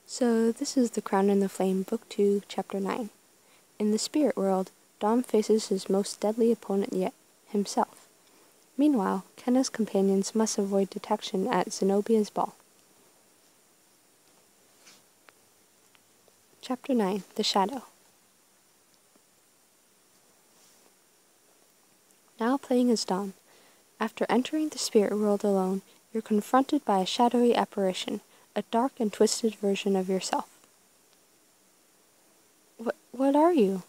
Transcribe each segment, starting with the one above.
So this is The Crown and the Flame, Book 2, Chapter 9. In the spirit world, Dom faces his most deadly opponent yet, himself. Meanwhile, Kenna's companions must avoid detection at Zenobia's ball. Chapter 9, The Shadow. Now playing as Dom. After entering the spirit world alone, you're confronted by a shadowy apparition, a dark and twisted version of yourself. What are you?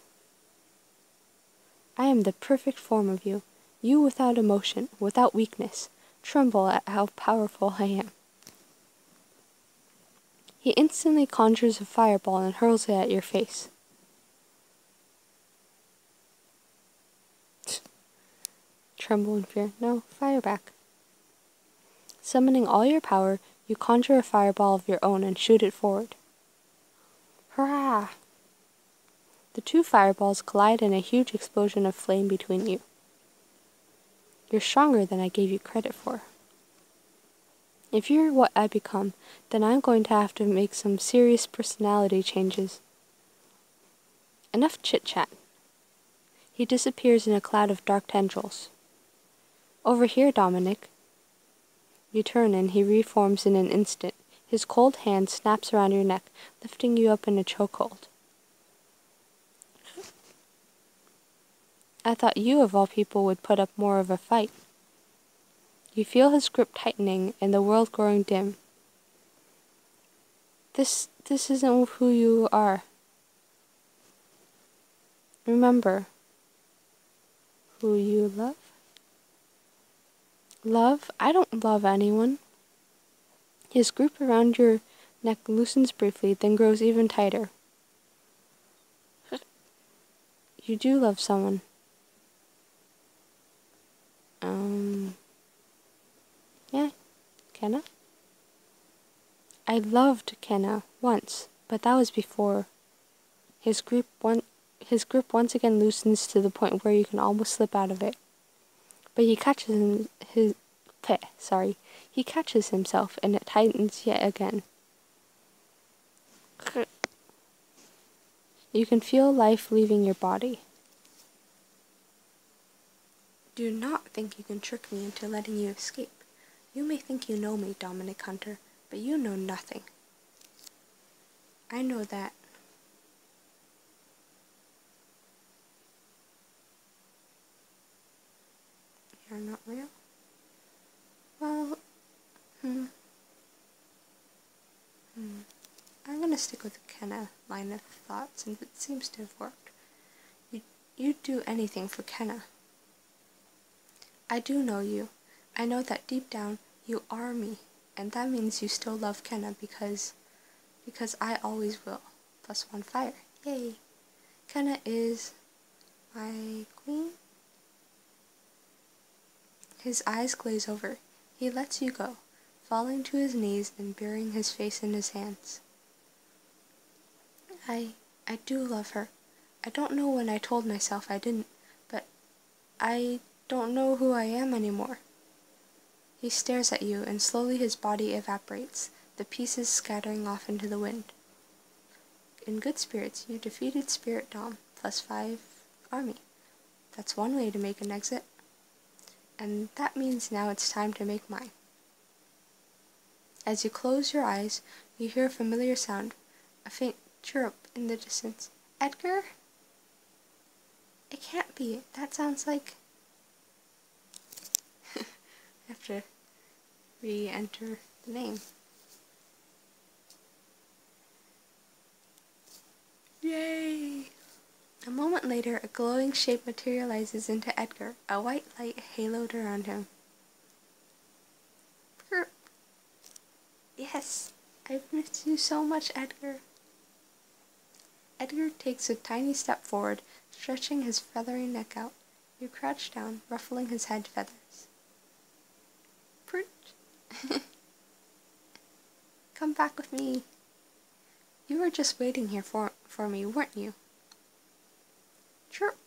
I am the perfect form of you. You without emotion, without weakness. Tremble at how powerful I am. He instantly conjures a fireball and hurls it at your face. Tremble in fear. No, fire back. Summoning all your power, you conjure a fireball of your own and shoot it forward. Hurrah! The two fireballs collide in a huge explosion of flame between you. You're stronger than I gave you credit for. If you're what I become, then I'm going to have to make some serious personality changes. Enough chit-chat. He disappears in a cloud of dark tendrils. Over here, Dominic. You turn and he reforms in an instant. His cold hand snaps around your neck, lifting you up in a chokehold. I thought you, of all people, would put up more of a fight. You feel his grip tightening and the world growing dim. This isn't who you are. Remember who you love? Love? I don't love anyone. His grip around your neck loosens briefly, then grows even tighter. You do love someone. Yeah, Kenna? I loved Kenna once, but that was before. His grip once again loosens to the point where you can almost slip out of it. But he catches he catches himself and it tightens yet again. You can feel life leaving your body. Do not think you can trick me into letting you escape. You may think you know me, Dominic Hunter, but you know nothing. I know that. You're not real? Well, I'm gonna stick with the Kenna line of thought since it seems to have worked. You'd do anything for Kenna. I do know you. I know that deep down you are me, and that means you still love Kenna because I always will. +1 fire. Yay! Kenna is my queen? His eyes glaze over. He lets you go, falling to his knees and burying his face in his hands. I do love her. I don't know when I told myself I didn't, but I don't know who I am anymore. He stares at you, and slowly his body evaporates, the pieces scattering off into the wind. In good spirits, you defeated Spirit Dom, +5 army. That's one way to make an exit. And that means now it's time to make mine. As you close your eyes, you hear a familiar sound, a faint chirrup in the distance. Edgar? It can't be. That sounds like... I have to re-enter the name. Yay! A moment later, a glowing shape materializes into Edgar, a white light haloed around him. Perp. Yes, I've missed you so much, Edgar. Edgar takes a tiny step forward, stretching his feathery neck out. You crouch down, ruffling his head feathers. Pert. Come back with me. You were just waiting here for me, weren't you? Chirp.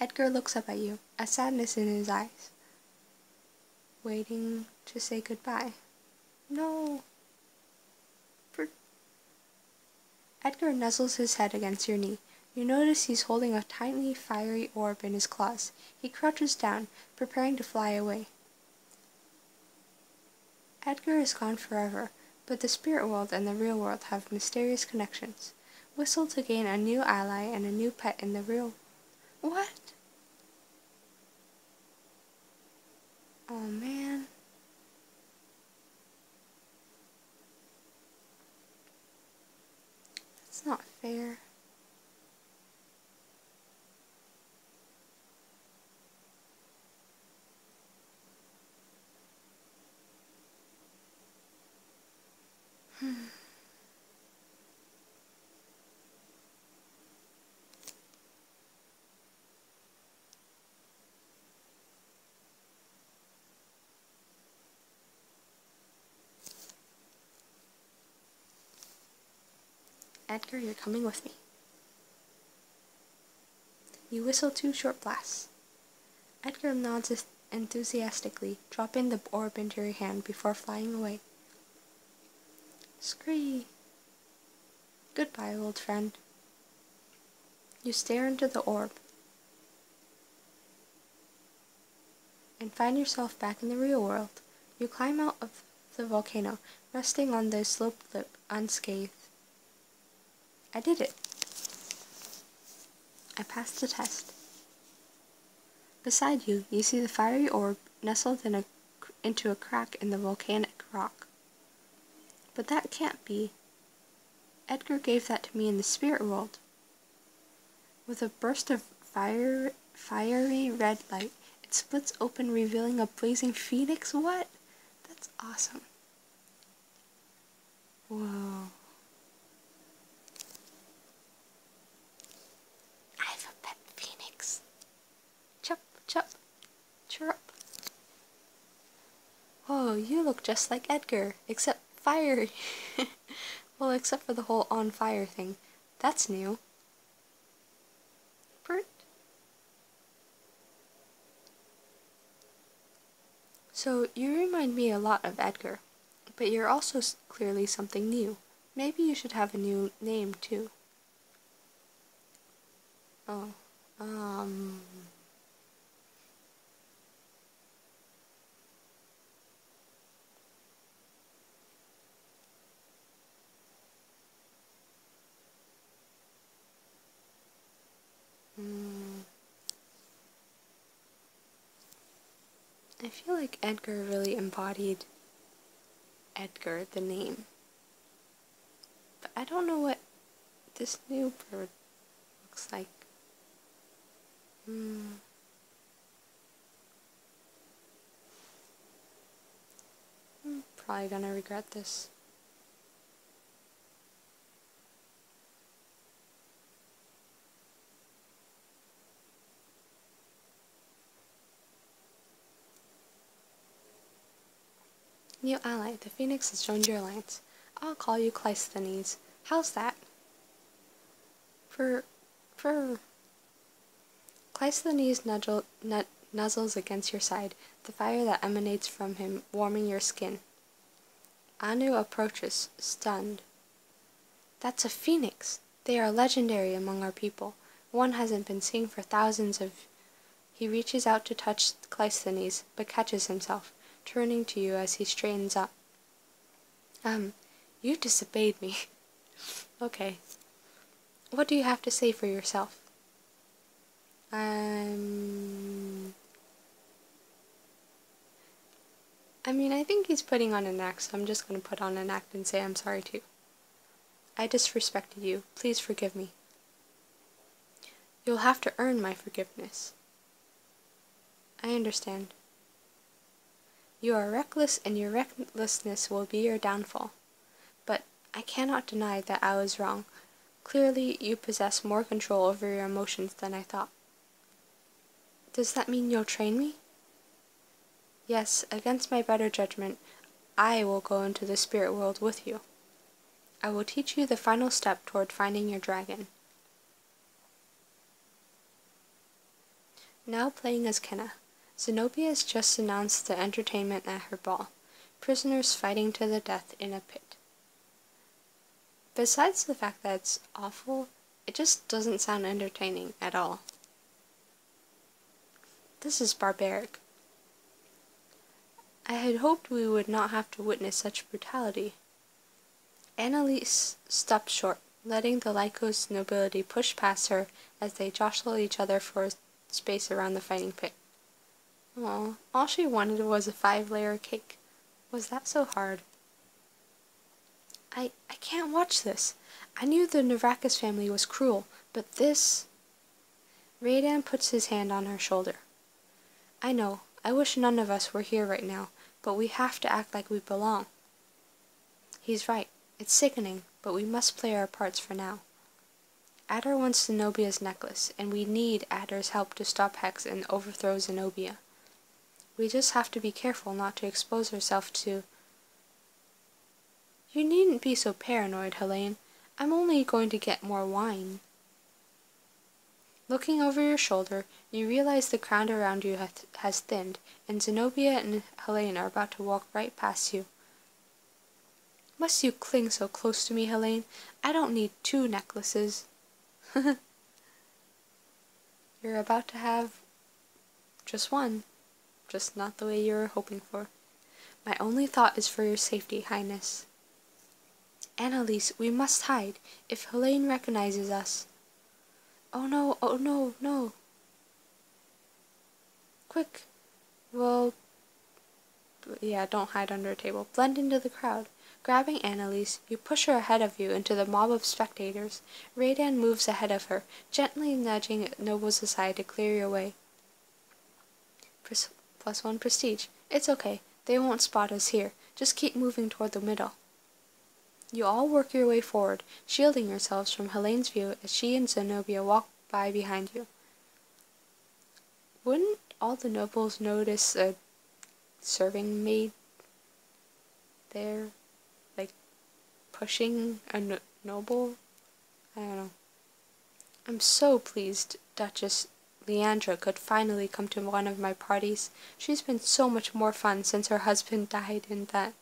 Edgar looks up at you, a sadness in his eyes. Waiting to say goodbye. No. Edgar nuzzles his head against your knee. You notice he's holding a tiny, fiery orb in his claws. He crouches down, preparing to fly away. Edgar is gone forever, but the spirit world and the real world have mysterious connections. Whistle to gain a new ally and a new pet in the real... What? Oh man. That's not fair. Edgar, you're coming with me. You whistle 2 short blasts. Edgar nods enthusiastically, dropping the orb into your hand before flying away. Scree! Goodbye, old friend. You stare into the orb and find yourself back in the real world. You climb out of the volcano, resting on the sloped lip, unscathed. I did it. I passed the test. Beside you, you see the fiery orb nestled into a crack in the volcanic rock. But that can't be. Edgar gave that to me in the spirit world. With a burst of fiery red light, it splits open, revealing a blazing phoenix. What? That's awesome. Whoa. I have a pet phoenix. Chup, chup, chirrup. Whoa, you look just like Edgar, except fiery. Well, except for the whole on fire thing. That's new. Bert. So, you remind me a lot of Edgar, but you're also clearly something new. Maybe you should have a new name, too. Oh, I feel like Edgar really embodied Edgar, the name. But I don't know what this new bird looks like. I'm probably gonna regret this. New ally, the Phoenix has joined your alliance. I'll call you Cleisthenes. How's that? For Cleisthenes nuzzles against your side, the fire that emanates from him warming your skin. Anu approaches, stunned. That's a phoenix! They are legendary among our people. One hasn't been seen for thousands of... He reaches out to touch Cleisthenes, but catches himself, turning to you as he straightens up. You disobeyed me. Okay. What do you have to say for yourself? I mean, I think he's putting on an act, so I'm just gonna put on an act and say I'm sorry too. I disrespected you. Please forgive me. You'll have to earn my forgiveness. I understand. You are reckless, and your recklessness will be your downfall. But I cannot deny that I was wrong. Clearly, you possess more control over your emotions than I thought. Does that mean you'll train me? Yes, against my better judgment, I will go into the spirit world with you. I will teach you the final step toward finding your dragon. Now playing as Kenna. Zenobia has just announced the entertainment at her ball. Prisoners fighting to the death in a pit. Besides the fact that it's awful, it just doesn't sound entertaining at all. This is barbaric. I had hoped we would not have to witness such brutality. Annalise stopped short, letting the Lycos nobility push past her as they jostled each other for space around the fighting pit. Oh, all she wanted was a 5-layer cake. Was that so hard? I can't watch this. I knew the Navrakis family was cruel, but this... Radan puts his hand on her shoulder. I know, I wish none of us were here right now, but we have to act like we belong. He's right. It's sickening, but we must play our parts for now. Adar wants Zenobia's necklace, and we need Adar's help to stop Hex and overthrow Zenobia. We just have to be careful not to expose ourselves to... You needn't be so paranoid, Helene. I'm only going to get more wine. Looking over your shoulder, you realize the crowd around you has thinned, and Zenobia and Helene are about to walk right past you. Must you cling so close to me, Helene? I don't need 2 necklaces. You're about to have just one, just not the way you were hoping for. My only thought is for your safety, Highness. Annalise, we must hide, if Helene recognizes us. Oh no, no. Quick. Well, yeah, don't hide under a table. Blend into the crowd. Grabbing Annalise, you push her ahead of you into the mob of spectators. Radan moves ahead of her, gently nudging nobles aside to clear your way. +1 prestige. It's okay. They won't spot us here. Just keep moving toward the middle. You all work your way forward, shielding yourselves from Helene's view as she and Zenobia walk by behind you. Wouldn't all the nobles notice a serving maid there, like, pushing a noble? I don't know. I'm so pleased Duchess Leandra could finally come to one of my parties. She's been so much more fun since her husband died in that...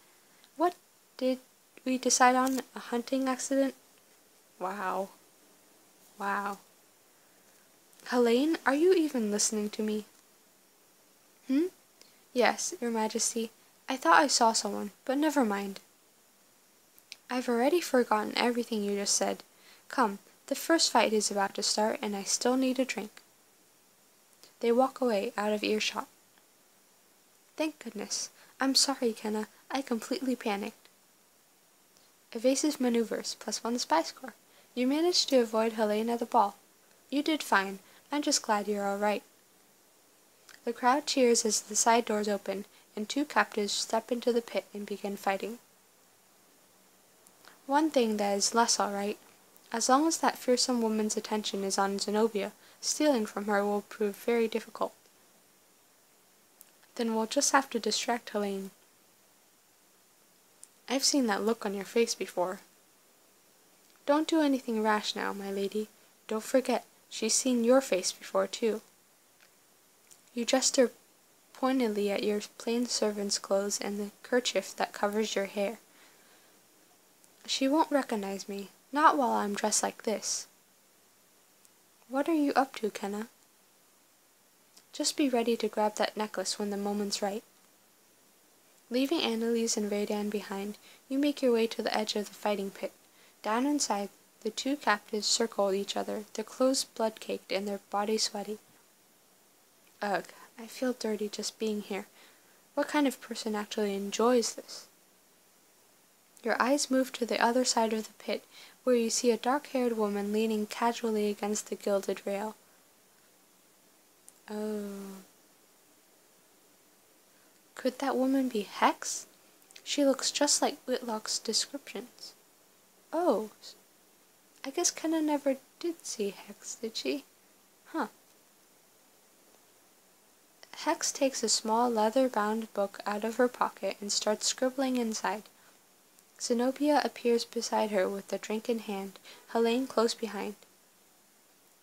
What did we decide on? A hunting accident? Wow. Wow. Helene, are you even listening to me? Yes, Your Majesty. I thought I saw someone, but never mind. I've already forgotten everything you just said. Come, the first fight is about to start, and I still need a drink. They walk away, out of earshot. Thank goodness. I'm sorry, Kenna. I completely panicked. Evasive maneuvers, +1 spy score. You managed to avoid Helene at the ball. You did fine. I'm just glad you're all right. The crowd cheers as the side doors open, and 2 captives step into the pit and begin fighting. One thing that is less all right. As long as that fearsome woman's attention is on Zenobia, stealing from her will prove very difficult. Then we'll just have to distract Helene. I've seen that look on your face before. Don't do anything rash now, my lady. Don't forget, she's seen your face before, too. You gesture pointedly at your plain servant's clothes and the kerchief that covers your hair. She won't recognize me, not while I'm dressed like this. What are you up to, Kenna? Just be ready to grab that necklace when the moment's right. Leaving Annalise and Radan behind, you make your way to the edge of the fighting pit. Down inside, the 2 captives circle each other, their clothes blood-caked and their bodies sweaty. Ugh, I feel dirty just being here. What kind of person actually enjoys this? Your eyes move to the other side of the pit, where you see a dark-haired woman leaning casually against the gilded rail. Oh. Could that woman be Hex? She looks just like Whitlock's descriptions. Oh. I guess Kenna never did see Hex, did she? Huh. Hex takes a small leather-bound book out of her pocket and starts scribbling inside. Zenobia appears beside her with the drink in hand, Helene close behind.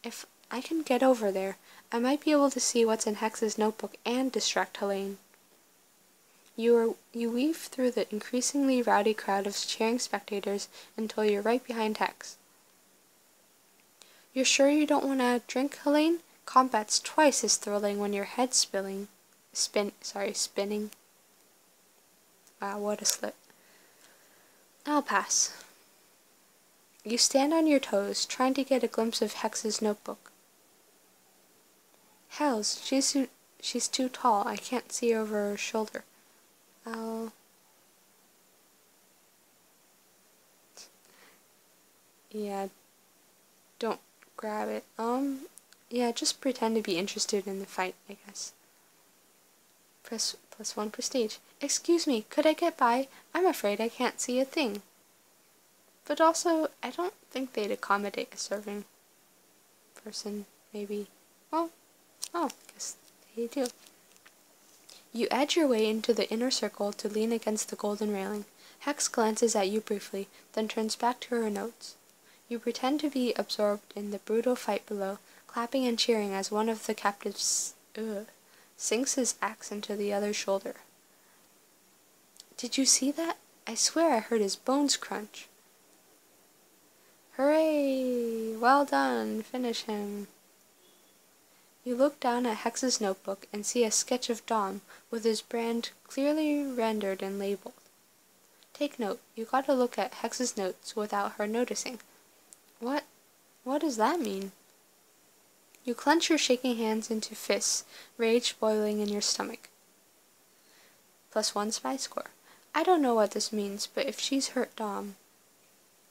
If I can get over there, I might be able to see what's in Hex's notebook and distract Helene. You weave through the increasingly rowdy crowd of cheering spectators until you're right behind Hex. You're sure you don't want a drink, Helene? Combat's twice as thrilling when your head's spinning. Wow, what a slip. I'll pass. You stand on your toes, trying to get a glimpse of Hex's notebook. Hells, she's too tall. I can't see over her shoulder. Yeah, don't grab it. Yeah, just pretend to be interested in the fight, I guess. Press +1 prestige. Excuse me, could I get by? I'm afraid I can't see a thing. But also, I don't think they'd accommodate a serving person, maybe. Oh, guess they do. You edge your way into the inner circle to lean against the golden railing. Hex glances at you briefly, then turns back to her notes. You pretend to be absorbed in the brutal fight below, clapping and cheering as one of the captives sinks his axe into the other's shoulder. Did you see that? I swear I heard his bones crunch. Hooray! Well done! Finish him. You look down at Hex's notebook and see a sketch of Dom with his brand clearly rendered and labeled. Take note, you gotta look at Hex's notes without her noticing. What does that mean? You clench your shaking hands into fists, rage boiling in your stomach. +1 spy score. I don't know what this means, but if she's hurt Dom.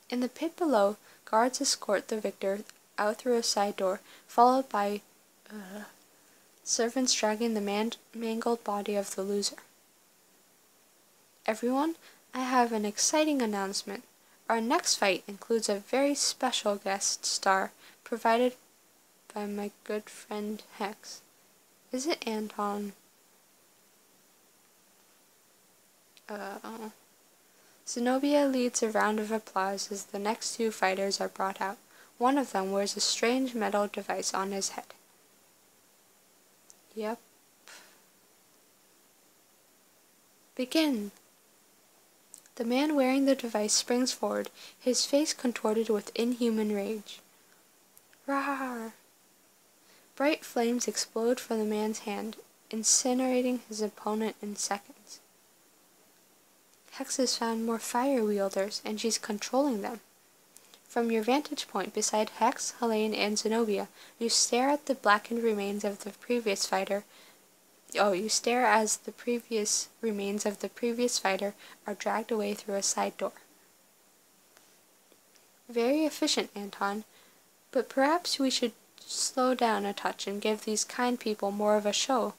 In the pit below, guards escort the victor out through a side door, followed by servants dragging the mangled body of the loser. Everyone, I have an exciting announcement. Our next fight includes a very special guest star provided by my good friend Hex. Is it Anton? Zenobia leads a round of applause as the next two fighters are brought out. One of them wears a strange metal device on his head. Yep. Begin! The man wearing the device springs forward, his face contorted with inhuman rage. Rawr! Bright flames explode from the man's hand, incinerating his opponent in seconds. Hex has found more fire wielders, and she's controlling them. From your vantage point beside Hex, Helene, and Zenobia, you stare at the blackened remains of the previous fighter. You stare as the remains of the previous fighter are dragged away through a side door. Very efficient, Anton, but perhaps we should slow down a touch and give these kind people more of a show,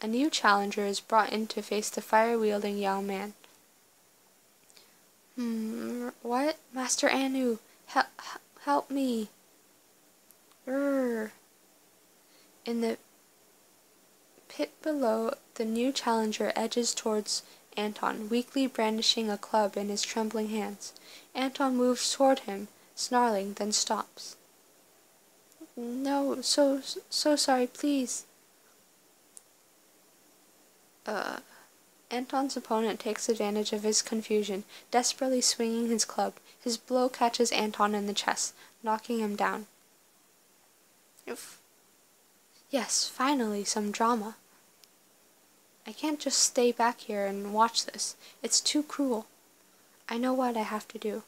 A new challenger is brought in to face the fire-wielding young man. What? Master Anu, help me. In the pit below, the new challenger edges towards Anton, weakly brandishing a club in his trembling hands. Anton moves toward him, snarling, then stops. No, so sorry, please. Anton's opponent takes advantage of his confusion, desperately swinging his club. His blow catches Anton in the chest, knocking him down. Oof. Yes, finally, some drama. I can't just stay back here and watch this. It's too cruel. I know what I have to do.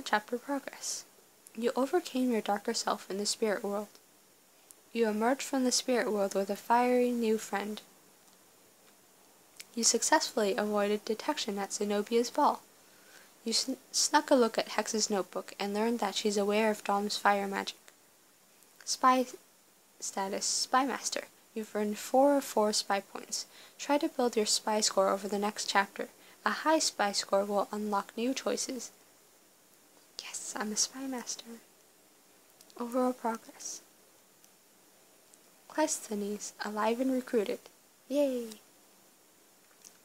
Chapter progress. You overcame your darker self in the spirit world. You emerged from the spirit world with a fiery new friend. You successfully avoided detection at Zenobia's ball. You snuck a look at Hex's notebook and learned that she's aware of Dom's fire magic. Spy status, Spy Master. You've earned 4 of 4 spy points. Try to build your spy score over the next chapter. A high spy score will unlock new choices. Yes, I'm a spy master. Overall progress. Cleisthenes, alive and recruited. Yay!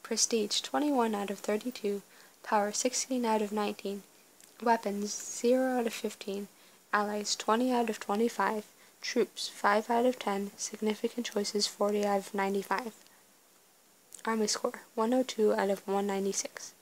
Prestige, 21 out of 32. Power, 16 out of 19. Weapons, 0 out of 15. Allies, 20 out of 25. Troops, 5 out of 10. Significant choices, 40 out of 95. Army score, 102 out of 196.